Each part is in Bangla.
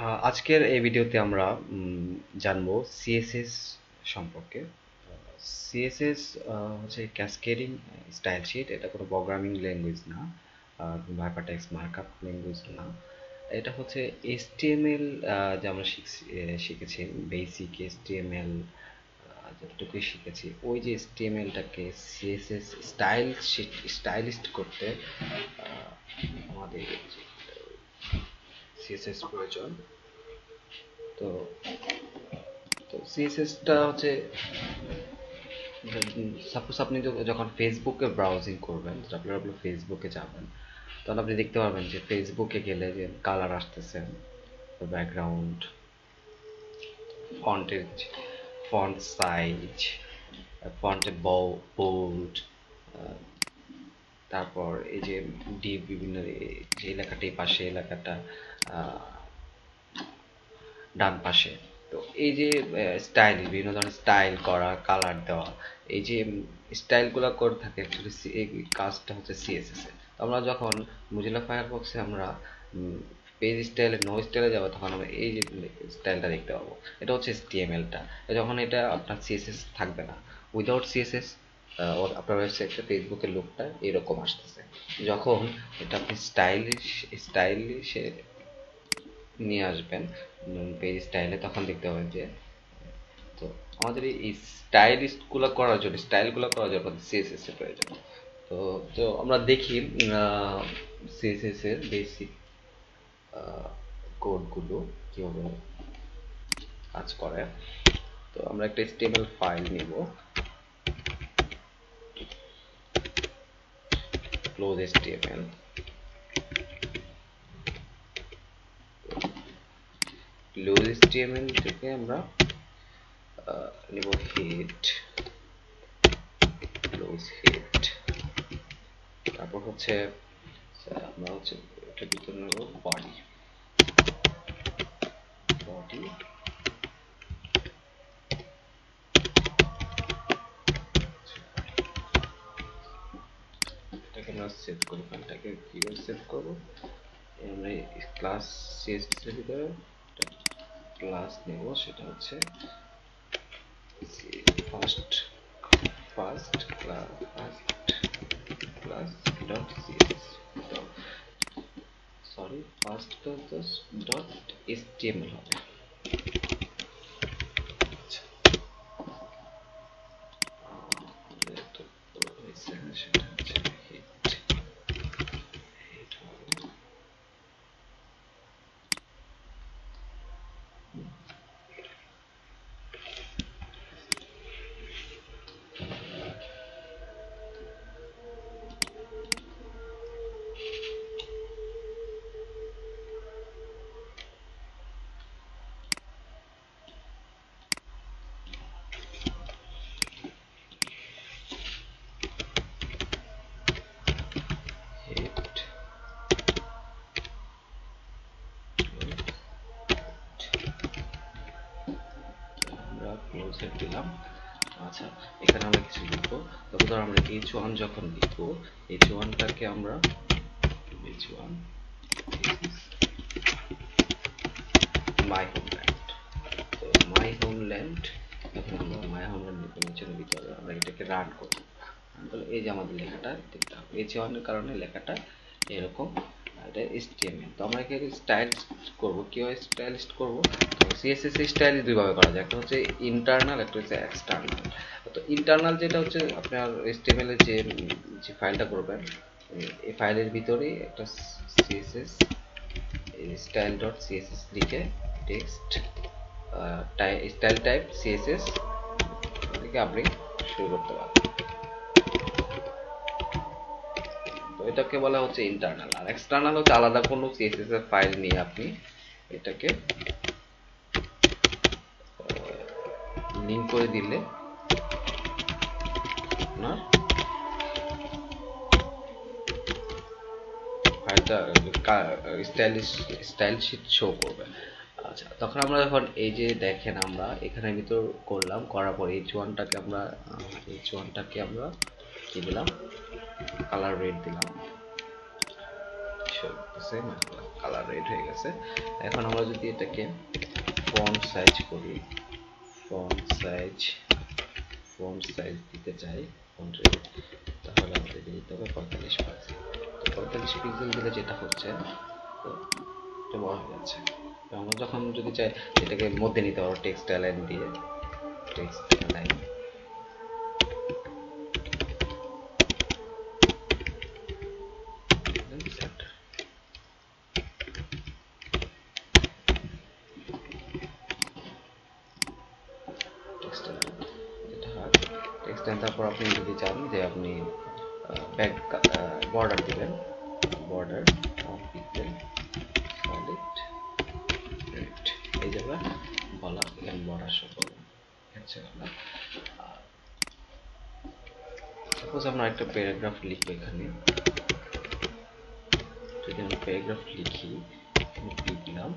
আজকের এই ভিডিওতে আমরা জানবো সিএসএস সম্পর্কে। সিএসএস হচ্ছে ক্যাসকেডিং স্টাইল শিট। এটা কোনো প্রোগ্রামিং ল্যাঙ্গুয়েজ না, হাইপারটেক্সট মার্কআপ ল্যাঙ্গুয়েজ না। এটা হচ্ছে এইচটিএমএল, যে আমরা শিখেছি বেসিক এইচটিএমএল, যতটুকুই শিখেছি ওই যে এইচটিএমএলটাকে সিএসএস স্টাইলিস্ট করতে আমাদের সিএসএস প্রয়োজন। তো তো সিএসএসটা হচ্ছে, সাপোজ আপনি যখন ফেসবুকে ব্রাউজিং করবেন, আপনি ফেসবুকে যাবেন, তখন আপনি দেখতে পারবেন যে ফেসবুকে গেলে যে কালার আসতেছে, ব্যাকগ্রাউন্ড, ফন্টের ফন্ট সাইজ, ফন্টের বোল্ড, তারপর এই যে বিভিন্ন যে এলাকাটা এই পাশে, এলাকাটা ডান পাশে। তো এই যে স্টাইল, বিভিন্ন ধরনের স্টাইল করা, কালার দেওয়া, এই যে স্টাইলগুলো করে থাকে অ্যাকচুয়ালি এই কাজটা হচ্ছে সিএসএস এর। তো আমরা যখন মোজিলা ফায়ারফক্সে আমরা পেজ স্টাইলে নো স্টাইলে যাবো, তখন আমরা এই যে স্টাইলটা দেখতে পাবো। এটা হচ্ছে এসটিএমএলটা। যখন এটা আপনার সিএসএস থাকবে না, উইদাউট সিএসএস আপনার ওয়েবসাইটে ফেসবুকের লুকটা এরকম আসতেছে। যখন এটা আপনি স্টাইলিশে নিয়ে আসবেন পেজ স্টাইলে, তখন দেখতে পাবেন যে, তো আমাদের এই স্টাইলগুলো করার জন্য সিএসএস এর প্রয়োজন। তো তো আমরা দেখি সিএসএস এর বেসিক কোডগুলো কিভাবে কাজ করে। তো আমরা একটা HTML ফাইল নিব, ক্লোজ HTML, ক্লোজ HTML থেকে আমরা নিব হেড, ক্লোজ হেড। তারপর হচ্ছে আমরা হচ্ছে এটার ভিতরে নেব বডি, এটাকে আমরা সেভ করি। ফাইলটাকে কিভাবে সেভ করব, আমরা ক্লাস সিএসএস এর ভিতরে ক্লাস নেব, সেটা হচ্ছে first class dot CSS, sorry first class dot HTML হবে। সেটা হচ্ছে হেড। আমরা ক্লোজে দিলাম। আচ্ছা, এখানে আমরা কিছু লিখবো। তবে ধর আমরা h1 যখন লিখবো, h1টাকে আমরা h1 মাই হোমল্যান্ড। তো মাই হোমল্যান্ড, এখন আমরা মাই হোমল্যান্ড নিচের ভিতরে আমরা এটাকে রান করবো। তাহলে এই যে আমাদের লেখাটা দেখতে হবে, h1 এর কারণে লেখাটা এরকম। এটা HTML। তো আমরা এখানে স্টাইল করব। কিভাবে স্টাইলিস্ট করব? তো সিএসএস স্টাইল দুইভাবে করা যায়, একটা হচ্ছে ইন্টারনাল, একটা হচ্ছে এক্সটার্নাল। তো ইন্টারনাল যেটা হচ্ছে আপনার HTML এর যে ফাইলটা করবেন, এই ফাইলের ভিতরেই একটা সিএসএস স্টাইল ডট সিএসএস লিখে টেক্সট স্টাইল টাইপ সিএসএস লিখে আপনি শুরু করতে পারেন। তো এটাকে বলা হচ্ছে ইন্টারনাল। আর এক্সটার্নাল হচ্ছে আলাদা কোনো সিএসএস এর ফাইল নিয়ে আপনি এটাকে লিঙ্ক করে দিলে আপনার ফাইলটা স্টাইল শিট শো করবে। আচ্ছা, তখন আমরা যখন এই যে দেখেন আমরা এখানে ভিতর করলাম, করার পর এইচ ওয়ানটাকে আমরা কি দিলাম, কালার রেড দিলাম, কালার রেড হয়ে গেছে। এখন আমরা যদি এটাকে ফন্ট সাইজ করি, ফন্ট সাইজ দিতে চাই ফন্টের, তাহলে আমাদের দিতে হবে 45 পিক্সেল। তো 45 পিক্সেল দিলে যেটা হচ্ছে, তো এটা বড় হয়ে যাচ্ছে। তো আমরা যখন যদি চাই এটাকে মধ্যে নিতে পারবো টেক্সট অ্যালাইন দিয়ে, টেক্সট অ্যালাইন সেন্টার। তারপর আপনি যদি চান যে আপনি ব্যাক বর্ডার দিবেন, বর্ডার পিক্সেল সলিড রেড, এই জায়গা বলা এখানে বর্ডার শো করবেন। সাপোজ আমরা একটা প্যারাগ্রাফ লিখবো, এখানে যদি আমরা প্যারাগ্রাফ লিখি দিলাম,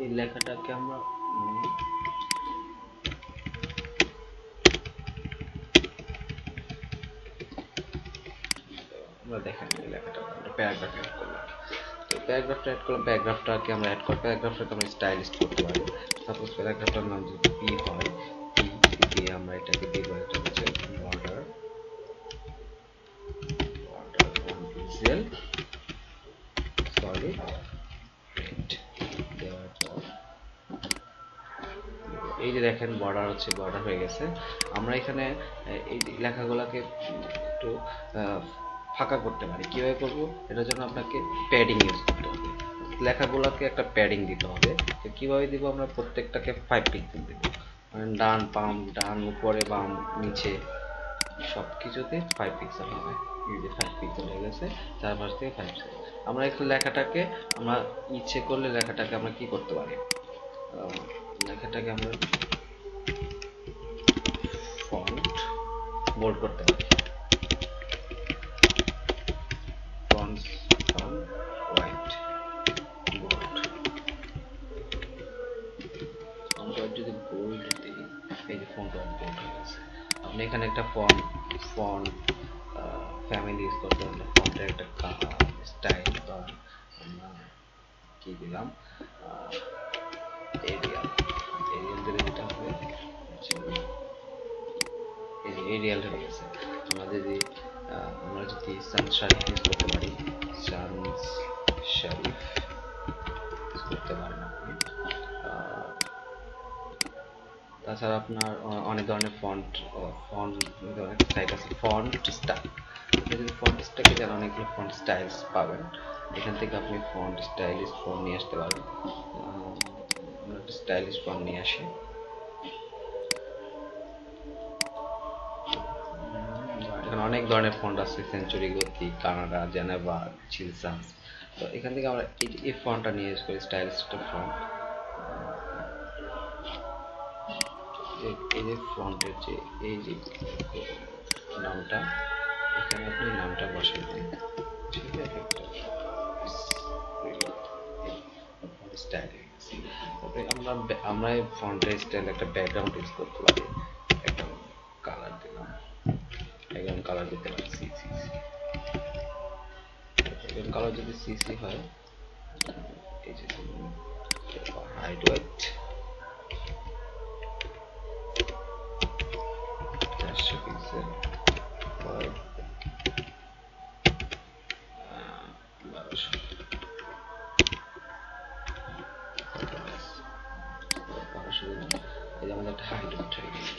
এই লেখাটাকে আমরা দেখেন এই লেখাটা আমরা প্যারাগ্রাফ অ্যাড করলাম। তো প্যারাগ্রাফটা অ্যাড করলাম, প্যারাগ্রাফটাকে আমরা অ্যাড করব, প্যারাগ্রাফটাকে আমরা স্টাইলিশ করতে পারি। সাপোজ প্যারাগ্রাফটার নাম যদি পি হয়, পি দিয়ে আমরা এটাকে দিব, এটা হচ্ছে বর্ডার 1 পিক্সেল সলিড রেড দেওয়ার পর এই যে দেখেন বর্ডার হচ্ছে, বর্ডার হয়ে গেছে। আমরা এখানে এই লেখাগুলোকে একটু ফাঁকা করতে পারি। কিভাবে করব? এটার জন্য আপনাকে প্যাডিং ইউজ করতে হবে, লেখাগুলোকে একটা প্যাডিং দিতে হবে। তো কিভাবে দিব? আমরা প্রত্যেকটাকে 5 পিক্সেল দেব, ডান বাম, ডান উপরে বাম নিচে সব কিছুতে 5 পিক্সেল হবে। এই যে 5 পিক্সেল হয়ে গেছে, চারপাশ থেকে 5 পিক্সেল। আমরা একটু লেখাটাকে আমরা ইচ্ছে করলে লেখাটাকে আমরা কি করতে পারি, লেখাটাকে আমরা ফন্ট বোল্ড করতে পারি, font weight bold. Font weight যদি বোল্ড দিই, এই যে ফন্ট হোয়াইট বোল্ড হয়ে গেছে। আপনি এখানে একটা ফন্ট ফ্যামিলি ইউজ করতে পারেন, ফন্টের একটা স্টাইল বা আমরা কি দিলাম, এরিয়াল দিলে যেটা হবে, এরিয়াল হয়ে গেছে। আমরা যদি সানস শারিফ ইউজ করতে পারি, সানস শারিফ ইউজ করতে পারেন আপনি। তাছাড়া আপনার অনেক ধরনের ফন্ট টাইপ আছে, ফন্ট স্টাইল। আপনি যদি ফন্ট স্টাইলে যান, অনেকগুলো ফন্ট স্টাইলস পাবেন, এখান থেকে আপনি ফন্ট স্টাইলিশ ফন্ট নিয়ে আসতে পারেন। আমরা একটা স্টাইলিশ ফন্ট নিয়ে আসি, এখানে অনেক ধরনের ফন্ট আছে, সেঞ্চুরি, গতি, কানাডা, জেনেভা, চিলসান্স। তো এখান থেকে আমরা এই ফন্টটা নিয়ে ইউজ করি, স্টাইলিশ একটা ফন্ট। এই যে ফন্টের যে এই যে নামটা, এখানে আপনি নামটা বসাই দেন, ঠিক আছে, স্টাইল হয়ে গেছে। তারপরে আমরা এই ফন্টের স্টাইল একটা ব্যাকগ্রাউন্ড ইউজ করতে পারি, একটা কালার দিলাম, ব্যাকগ্রাউন্ড কালার দিতে পারি সিসি, ব্যাকগ্রাউন্ড কালার যদি সিসি হয়, এই যে হাইট ওয়েট 400 পিক্সেল, 1200, এই যে আমাদের একটা হাইট ওয়েট হয়ে গেছে।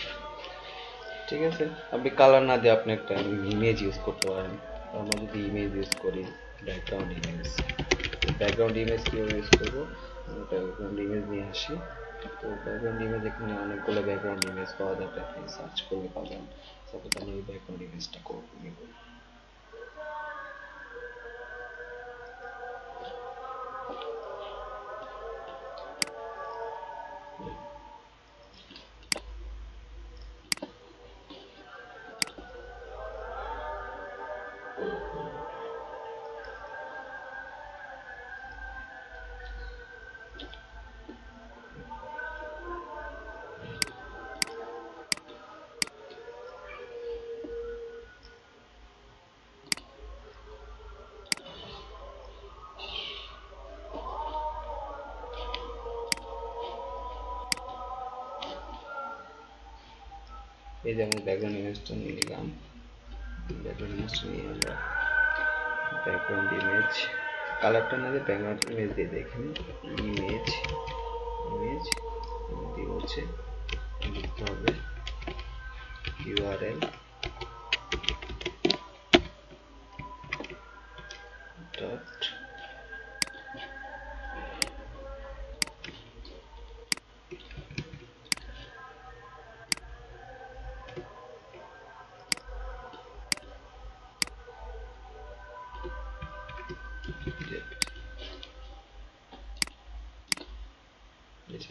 ঠিক আছে, আপনি কালার না দিয়ে আপনি একটা ইমেজ ইউজ করতে পারেন। আমরা যদি ইমেজ ইউজ করি, ব্যাকগ্রাউন্ড ইমেজ কীভাবে ইউজ করবো, ব্যাকগ্রাউন্ড ইমেজ নিয়ে আসি। তো ব্যাকগ্রাউন্ড ইমেজ এখানে অনেকগুলো ব্যাকগ্রাউন্ড ইমেজ পাওয়া যাবে, আপনি সার্চ করলে পাবেন। সাপোজ আমি এই ব্যাকগ্রাউন্ড ইমেজটা নেব, এই যে আমি ব্যাকগ্রাউন্ড ইমেজটা নিয়ে নিলাম, ব্যাকগ্রাউন্ড ইমেজটা নিয়ে আমরা ব্যাকগ্রাউন্ড ইমেজ কালারটা না দিয়ে ব্যাকগ্রাউন্ড ইমেজ দিয়ে দেখেন ইমেজ ইমেজ দিয়ে হচ্ছে লিখতে হবে ইউআরএল ডট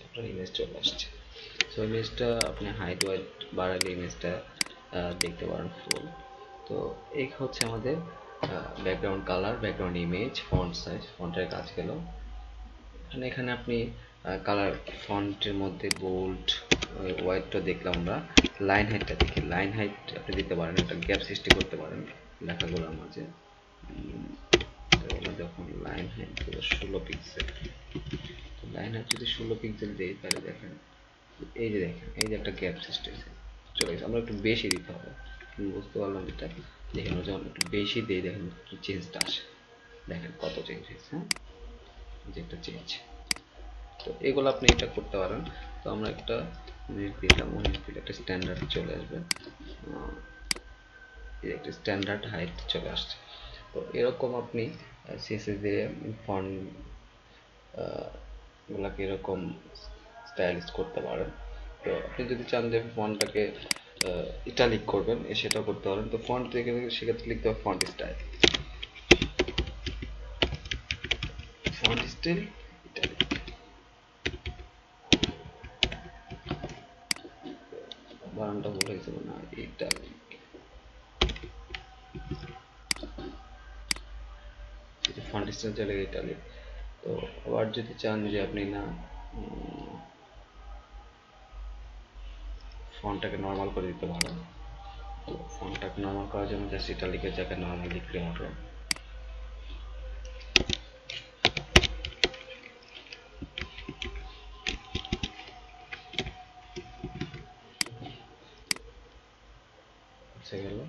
আপনার ইমেজ চলে আসছে। সো ইমেজটা আপনি হাইট ওয়াইট বাড়ালে ইমেজটা দেখতে পারেন ফুল। তো এই হচ্ছে আমাদের background colour, background image, font size, ফন্টের কাজ গেল। এখানে আপনি কালার ফন্টের মধ্যে বোল্ড হোয়াইটটা দেখলাম আমরা। লাইন হাইটটা দেখি, লাইন হাইট আপনি দিতে পারেন, একটা গ্যাপ সৃষ্টি করতে পারেন লেখাগুলোর মাঝে। যখন line height 16 pixel, line height যদি 16 পিক্সেল দিই তাহলে দেখেন এই যে দেখেন এই যে একটা গ্যাপ সৃষ্টি হয়েছে, চলে গেছে। আমরা একটু বেশি দিতে হবে, বুঝতে পারলাম যেটা। দেখেন যখন একটু বেশি দিই দেখেন কি চেঞ্জটা আসে, দেখেন কত চেঞ্জ হয়েছে। হ্যাঁ, যে একটা চেঞ্জ। তো এগুলো আপনি এটা করতে পারেন। তো আমরা একটা 19 দিলাম, 19 দিলে একটা স্ট্যান্ডার্ড চলে আসবে, একটা স্ট্যান্ডার্ড হাইট চলে আসছে। তো এরকম আপনি সিএসএস দিয়ে ফন্ট গুলাকে এরকম স্টাইলিশ করতে পারেন। তো আপনি যদি চান যে ফন্টটাকে ইটালিক করবেন সেটা করতে পারেন। তো ফন্ট থেকে সেক্ষেত্রে লিখতে হবে font style, font style italic. বানানটা ভুল হয়েছে না, ইটালিক। ফন্ট স্টাইল চলে গেছে ইটালিক। তো আবার যদি চান যে আপনি না ফন্টটাকে নর্মাল করে দিতে পারেন, তো ফন্টটাকে নর্মাল করার জন্য জাস্ট ইটালিকের জায়গায় নর্মাল লিখলে হবে। গেল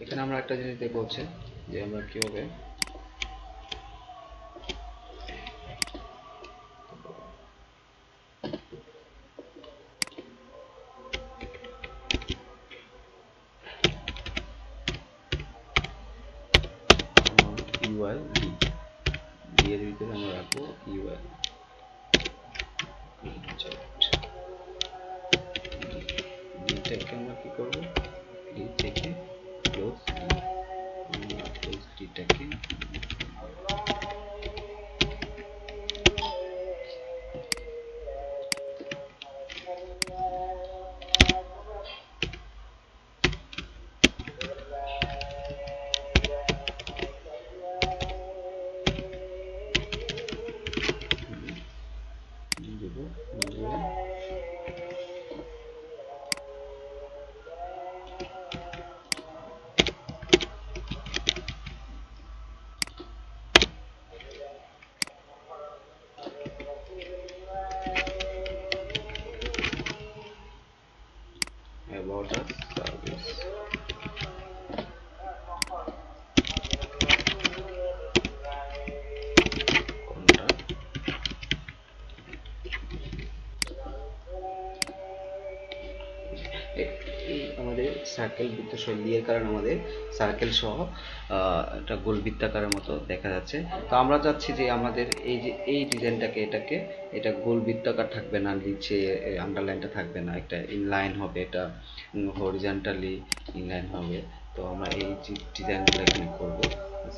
এখানে আমরা একটা জিনিস দেখবো হচ্ছে যে আমরা কিভাবে ইউআই ডি এর ভিতরে আমরা রাখবো ইউআই ডিটাকে আমরা কি করবো, ডি থেকে ক্লোজ ডিটাকে about us service contact আমাদের সার্কেল বৃত্ত শৈলী এর কারণে আমাদের সার্কেল সহ একটা গোল বৃত্তাকারের মতো দেখা যাচ্ছে। তো আমরা চাচ্ছি যে আমাদের এই যে এই ডিজাইনটাকে এটা গোল বৃত্তাকার থাকবে না, নিচে আন্ডারলাইনটা থাকবে না, একটা ইনলাইন হবে, এটা হরিজন্টালি ইনলাইন হবে। তো আমরা এই ডিজাইনগুলো এখানে করব।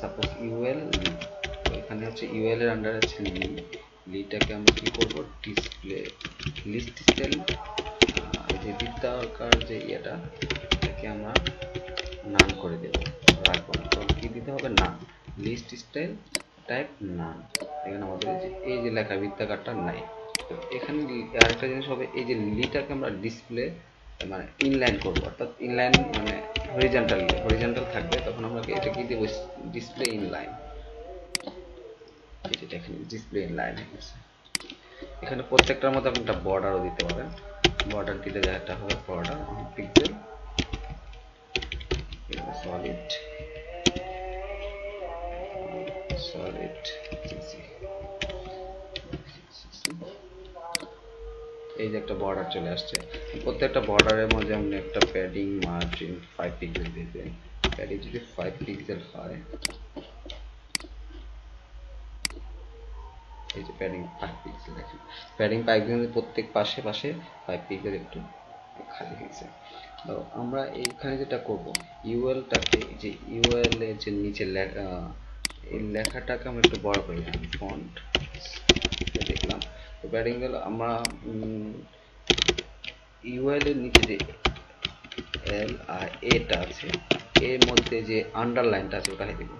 সাপোজ ইউএল লি, তো এখানে হচ্ছে ইউএল এর আন্ডারে আছে লি, লিটাকে আমরা কি করব ডিসপ্লে লিস্ট স্টাইল, যে বৃত্তাকার যে ইয়েটা এটাকে আমরা নান করে দেব, রাখবো না। তো কি দিতে হবে, নান, লিস্ট স্টাইল টাইপ নান। এখানে আমাদের এই যে লেখা বৃত্তাকারটা নাই। তো এখানে আরেকটা জিনিস হবে, এই যে লিটাকে আমরা ডিসপ্লে মানে ইনলাইন করবো, অর্থাৎ ইনলাইন মানে হরিজন্টাল থাকবে। তখন আমরা এটা কি দেবো, ডিসপ্লে ইনলাইন, এখানে ডিসপ্লে লাইন হয়ে গেছে। এখানে প্রত্যেকটার মধ্যে আপনি একটা বর্ডারও দিতে পারেন। বর্ডার দিলে যেটা হবে border on pixel solid solid এই যে একটা বর্ডার চলে আসছে। প্রত্যেকটা বর্ডারের মধ্যে আপনি একটা প্যাডিং মার্জিন 5 পিক্সেল দিবেন। প্যাডিং যদি 5 পিক্সেল হয়, এই যে প্যাডিং 5 পিক্সেল দেখেন, প্যাডিং 5 পিক্সেল প্রত্যেক পাশে পাশে 5 পিক্সেল একটু খালি হয়েছে। তো আমরা এইখানে যেটা করব, ইউএলটাকে, যে ইউএল এর যে নিচে লেখা, এই লেখাটাকে আমরা একটু বড় করে দিই, ফন্ট দেখলাম। তো প্যাডিং গেল, আমরা ইউএল এর নিচে যে এল আর এটা আছে, এর মধ্যে যে আন্ডারলাইনটা আছে ওটা দিব,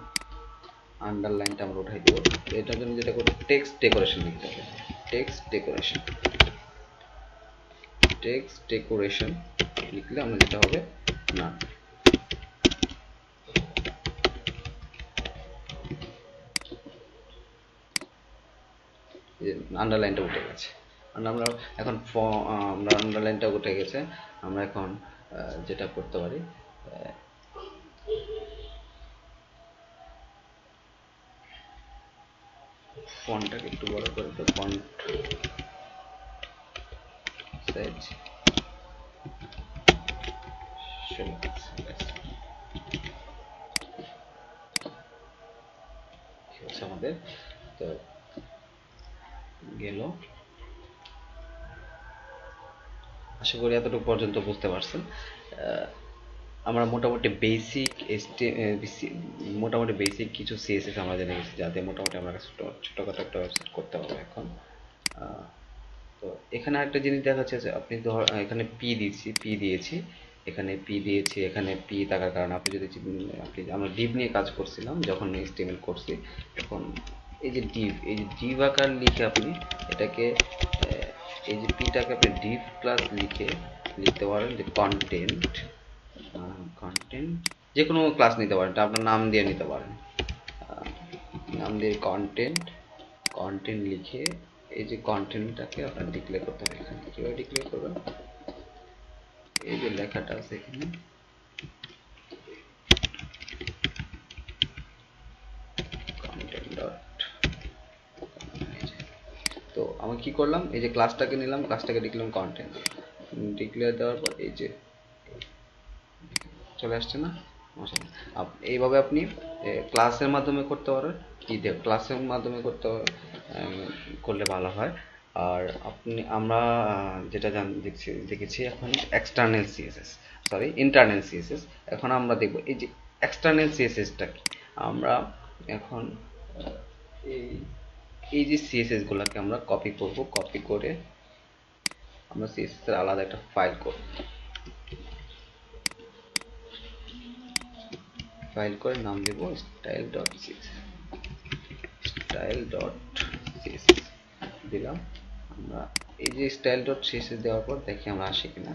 আন্ডারলাইনটা আমরা উঠাই দিব। এটার জন্য যেটা করবো, টেক্সট ডেকোরেশন লিখতে হবে। টেক্সট ডেকোরেশন, টেক্সট ডেকোরেশন লিখলে আমরা যেটা হবে না, আন্ডারলাইনটা উঠে গেছে। আমরা এখন আমরা আন্ডারলাইনটা উঠে গেছে, আমরা এখন যেটা করতে পারি, ফন্টটাকে একটু বড় করে দিই, ফন্ট সাইজ আমাদের তো গেল। আশা করি এতটুকু পর্যন্ত বুঝতে পারছেন। আমরা মোটামুটি বেসিক কিছু সিএসএস আমরা জেনে গেছি, যাতে মোটামুটি আমরা ছোটখাটো একটা ওয়েবসাইট করতে পারবো এখন। তো এখানে আরেকটা জিনিস দেখাচ্ছে যে আপনি ধর এখানে পি দিয়েছি, এখানে পি থাকার কারণে আপনি যদি আমরা ডিভ নিয়ে কাজ করছিলাম যখন HTML করছি, এখন এই যে ডিভ আকার লিখে আপনি এটাকে এই যে পিটাকে আপনি ডিভ ক্লাস লিখে লিখতে পারেন যে কন্টেন্ট, যে কোনো ক্লাস নিতে পারেন, আপনার নাম দিয়ে নিতে পারেন, নাম দিয়ে কন্টেন্ট লিখে এই যে কন্টেন্টটাকে আপনার ডিক্লেয়ার করতে হবে। এখানে কিভাবে ডিক্লেয়ার করবেন, এই যে লেখাটা আছে এখানে, কন্টেন্ট ডট, তো আমি কি করলাম, এই যে ক্লাসটাকে নিলাম, ক্লাসটাকে লিখলাম কন্টেন্ট, ডিক্লেয়ার দেওয়ার পর এই যে চলে আসছে না। এইভাবে আপনি ক্লাসের মাধ্যমে করতে পারেন, ক্লাসের মাধ্যমে করলে ভালো হয়। আর আমরা যেটা দেখেছি এখন ইন্টারনাল সিএসএস। এখন আমরা দেখব এই যে এক্সটার্নাল সিএসএসটা কি। আমরা এখন এই যে সিএসএস গুলাকে আমরা কপি করব, কপি করে আমরা সিএসএস এর আলাদা একটা ফাইল করব, ফাইল করে নাম দেব style.css দিলাম। আমরা এই যে style.css দেওয়ার পর দেখি আমরা আসি কিনা,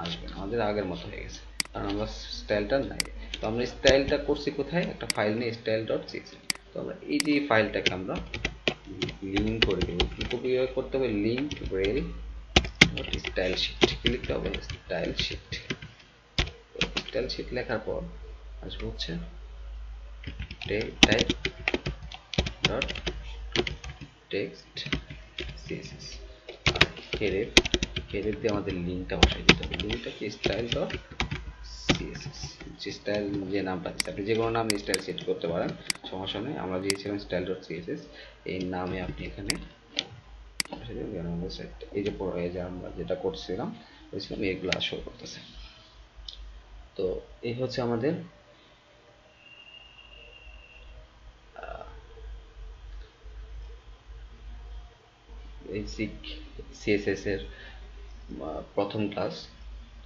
আসবে না, আমাদের আগের মতো হয়ে গেছে, কারণ আমরা স্টাইলটা নাই। তো আমরা স্টাইলটা করছি কোথায়, একটা ফাইল নিয়ে style.css। তো আমরা এই যে ফাইলটাকে আমরা লিঙ্ক করে দেবো, কি করতে হবে, লিঙ্ক রেল স্টাইল শিট লিখতে হবে, স্টাইল শিট লেখার পর আসবে হচ্ছে টাইপ ডট টেক্সট সিএসএস, হেরেফ দিয়ে আমাদের লিঙ্কটা বসাই দিতে হবে। লিঙ্কটা কি, স্টাইল ডট সিএসএস, যে স্টাইল যে নামটা দিচ্ছে, আপনি যে কোনো নাম স্টাইল সেট করতে পারেন, সমস্যা নেই। আমরা দিয়েছিলাম স্টাইল ডট সিএসএস, এই নামে আপনি এখানে এই যে আমরা যেটা করছিলাম এগুলো শো করতেছে। তো এই হচ্ছে আমাদের বেসিক সিএসএস এর প্রথম ক্লাস।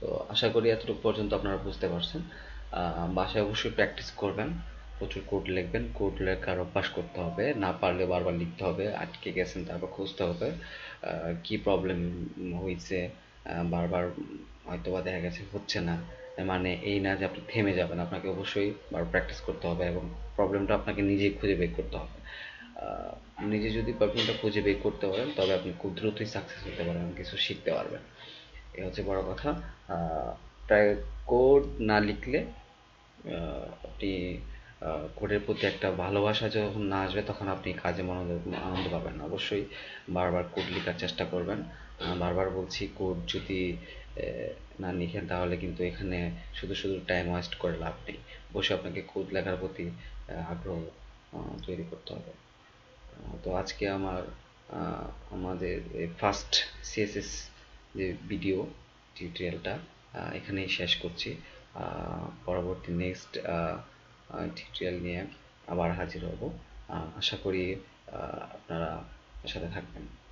তো আশা করি এতটুকু পর্যন্ত আপনারা বুঝতে পারছেন। বাসায় অবশ্যই প্র্যাকটিস করবেন, প্রচুর কোড লিখবেন, কোড লেখার অভ্যাস করতে হবে, না পারলে বারবার লিখতে হবে, আটকে গেছেন তারপর খুঁজতে হবে কি প্রবলেম হয়েছে, বারবার হয়তো বা দেখা গেছে হচ্ছে না, মানে এই না যে আপনি থেমে যাবেন, আপনাকে অবশ্যই প্র্যাকটিস করতে হবে এবং প্রবলেমটা আপনাকে নিজেই খুঁজে বের করতে হবে। আহ, নিজে যদি প্রবলেমটা খুঁজে বের করতে পারেন তবে আপনি খুব দ্রুতই সাকসেস হতে পারবেন, কিছু শিখতে পারবেন। এ হচ্ছে বড় কথা। প্রায় কোড না লিখলে আপনি কোডের প্রতি একটা ভালোবাসা যখন না আসবে তখন আপনি কাজে মনোযোগ আনন্দ পাবেন না। অবশ্যই বারবার কোড লেখার চেষ্টা করবেন। বারবার বলছি, কোড যদি না লিখেন তাহলে কিন্তু এখানে শুধু শুধু টাইম ওয়েস্ট করে লাভ নেই। অবশ্যই আপনাকে কোড লেখার প্রতি আগ্রহ তৈরি করতে হবে। তো আজকে আমাদের ফার্স্ট সিএসএস যে ভিডিও টিউটোরিয়ালটা এখানেই শেষ করছি। পরবর্তী নেক্সট টিউটোরিয়াল নিয়ে আবার হাজির হব। আশা করি আপনারা সাথে থাকবেন।